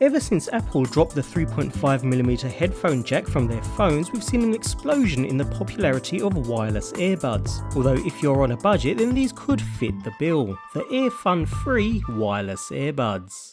Ever since Apple dropped the 3.5mm headphone jack from their phones, we've seen an explosion in the popularity of wireless earbuds. Although if you're on a budget, then these could fit the bill. The EarFun free wireless earbuds.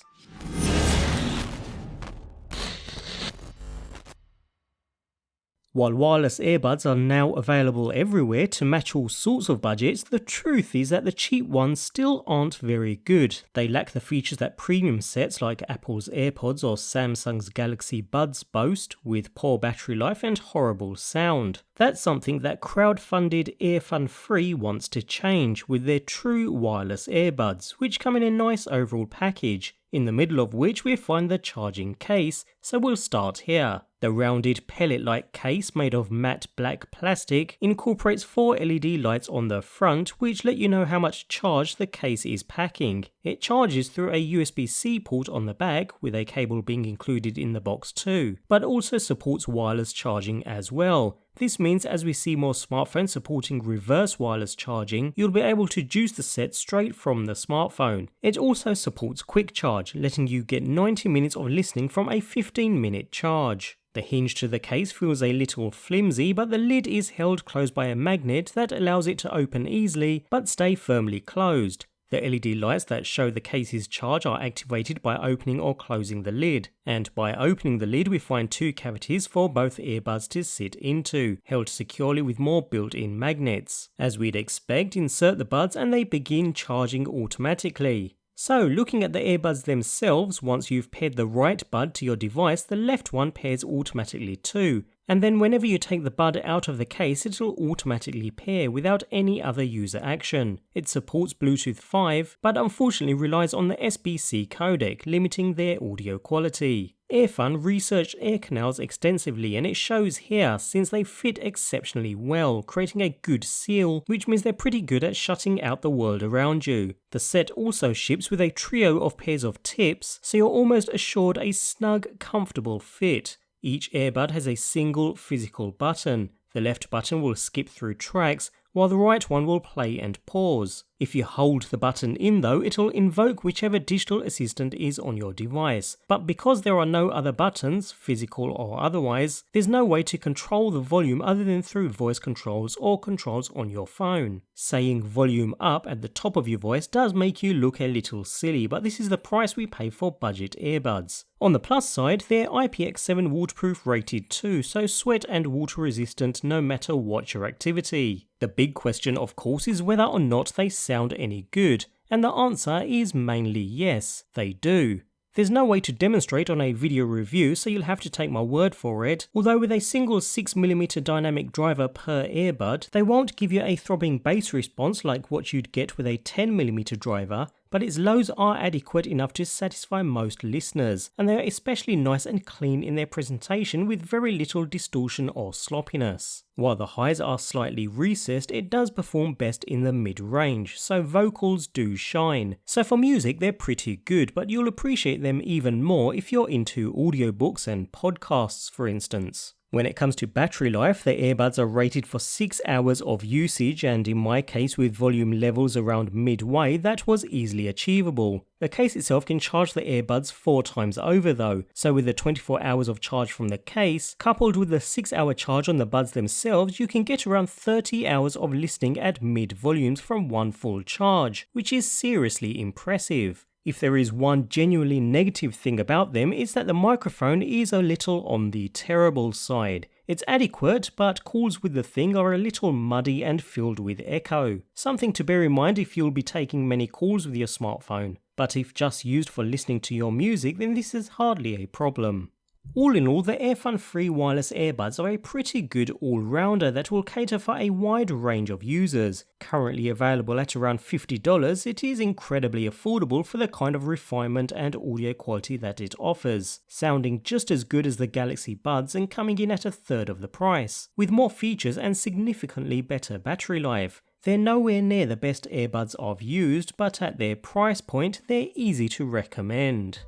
While wireless earbuds are now available everywhere to match all sorts of budgets, the truth is that the cheap ones still aren't very good. They lack the features that premium sets like Apple's AirPods or Samsung's Galaxy Buds boast, with poor battery life and horrible sound. That's something that crowd-funded EarFun Free wants to change with their true wireless earbuds, which come in a nice overall package, in the middle of which we find the charging case, so we'll start here. The rounded pellet-like case made of matte black plastic incorporates 4 LED lights on the front which let you know how much charge the case is packing. It charges through a USB-C port on the back, with a cable being included in the box too, but also supports wireless charging as well. This means as we see more smartphones supporting reverse wireless charging, you'll be able to juice the set straight from the smartphone. It also supports quick charge, letting you get 90 minutes of listening from a 15-minute charge. The hinge to the case feels a little flimsy, but the lid is held closed by a magnet that allows it to open easily but stay firmly closed. The LED lights that show the case's charge are activated by opening or closing the lid, and by opening the lid we find 2 cavities for both earbuds to sit into, held securely with more built-in magnets. As we'd expect, insert the buds and they begin charging automatically. So, looking at the earbuds themselves, once you've paired the right bud to your device, the left one pairs automatically too. And then whenever you take the bud out of the case, it'll automatically pair without any other user action. It supports Bluetooth 5, but unfortunately relies on the SBC codec, limiting their audio quality. EarFun researched ear canals extensively, and it shows here since they fit exceptionally well, creating a good seal, which means they're pretty good at shutting out the world around you. The set also ships with a trio of pairs of tips, so you're almost assured a snug, comfortable fit. Each earbud has a single physical button. The left button will skip through tracks, while the right one will play and pause. If you hold the button in though, it'll invoke whichever digital assistant is on your device. But because there are no other buttons, physical or otherwise, there's no way to control the volume other than through voice controls or controls on your phone. Saying volume up at the top of your voice does make you look a little silly, but this is the price we pay for budget earbuds. On the plus side, they're IPX7 Waterproof Rated too, so sweat and water resistant no matter what your activity. The big question of course is whether or not they sound any good, and the answer is mainly yes, they do. There's no way to demonstrate on a video review, so you'll have to take my word for it, although with a single 6mm dynamic driver per earbud, they won't give you a throbbing bass response like what you'd get with a 10mm driver, but its lows are adequate enough to satisfy most listeners, and they are especially nice and clean in their presentation with very little distortion or sloppiness. While the highs are slightly recessed, it does perform best in the mid-range, so vocals do shine. So for music they're pretty good, but you'll appreciate them even more if you're into audiobooks and podcasts for instance. When it comes to battery life, the earbuds are rated for 6 hours of usage, and in my case with volume levels around midway, that was easily achievable. The case itself can charge the earbuds 4 times over though, so with the 24 hours of charge from the case, coupled with the 6-hour charge on the buds themselves, you can get around 30 hours of listening at mid volumes from one full charge, which is seriously impressive. If there is one genuinely negative thing about them, it's that the microphone is a little on the terrible side. It's adequate, but calls with the thing are a little muddy and filled with echo. Something to bear in mind if you'll be taking many calls with your smartphone. But if just used for listening to your music, then this is hardly a problem. All in all, the EarFun free wireless earbuds are a pretty good all-rounder that will cater for a wide range of users. Currently available at around $50, it is incredibly affordable for the kind of refinement and audio quality that it offers, sounding just as good as the Galaxy Buds and coming in at a third of the price, with more features and significantly better battery life. They're nowhere near the best earbuds I've used, but at their price point, they're easy to recommend.